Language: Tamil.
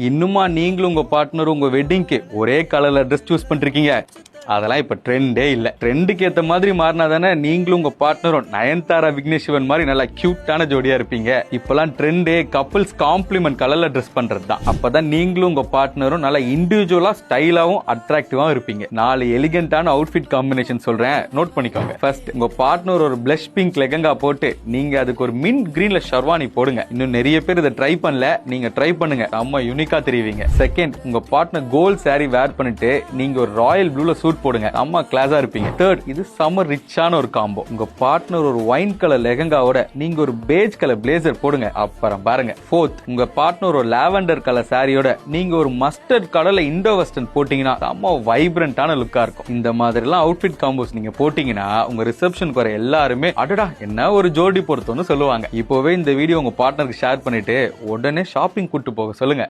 இன்னுமா நீங்களும் உங்க பார்ட்னரும் உங்க வெட்டிங்க்கு ஒரே கலர்ல ட்ரெஸ் சூஸ் பண்ணிருக்கீங்க? அதெல்லாம் இப்ப ட்ரெண்டே இல்ல. ட்ரெண்டுக்கு ஏத்த மாதிரி மாறினா தானே நீங்களும் உங்க பார்ட்னரும் நயன்தாரா விக்னேஷ் சிவன் மாதிரி நல்லா கியூட்டான ஜோடியா இருப்பீங்க. இப்பெல்லாம் ட்ரெண்டே கப்பிள்ஸ் காம்ப்ளிமெண்ட் கலர்ல ட்ரெஸ் பண்றது தான். அப்பதான் நீங்களும் உங்க பார்ட்னரும் நல்லா இண்டிவிஜுவலா ஸ்டைலாவும் அட்ராக்டிவாவும் இருப்பீங்க. 4 எலிகென்ட்டான அவுட்ஃபிட் காம்பினேஷன் சொல்றேன், நோட் பண்ணிக்கோங்க. ஃபர்ஸ்ட், உங்க பார்ட்னர் ஒரு பிளஷ் பிங்க் லெஹங்கா போட்டு நீங்க அதுக்கு ஒரு மின்ட் கிரீன்ல ஷர்வானி போடுங்க. இன்னும் நிறைய பேர் இதை ட்ரை பண்ணல, நீங்க ட்ரை பண்ணுங்க, ரொம்ப யூனிக்கா தெரிவிங்க. செகண்ட், உங்க பார்ட்னர் கோல்ட் சாரி வேர் பண்ணிட்டு நீங்க ஒரு ராயல் ப்ளூல சூட் போடுங்க, அம்மா கிளாஸா இருப்பீங்க. தேர்ட், இது சம்மர் ரிச்சான ஒரு காம்போ. உங்க பார்ட்னர் ஒரு ஒயின் கலர் லெஹங்காவோட நீங்க ஒரு பேஜ் கலர் பிளேசர் போடுங்க, அப்புறம் பாருங்க. ஃபோர்த், உங்க பார்ட்னர் ஒரு லாவெண்டர் கலர் சாரியோட நீங்க ஒரு மஸ்டர்ட் கலர்ல இண்டோ வெஸ்டர்ன் போட்டீங்கன்னா ரொம்ப வைப்ரண்டான லுக்கா இருக்கும். இந்த மாதிரி எல்லாம் அவுட்ஃபிட் காம்போஸ் நீங்க போட்டீங்கன்னா உங்க ரிசப்ஷனுக்கு வர எல்லாருமே அடடா என்ன ஒரு ஜோடி பொருத்தம்னு சொல்லுவாங்க. இப்போவே இந்த வீடியோ உங்க பார்ட்னருக்கு ஷேர் பண்ணிட்டு உடனே ஷாப்பிங் கூட்டு போக சொல்லுங்க.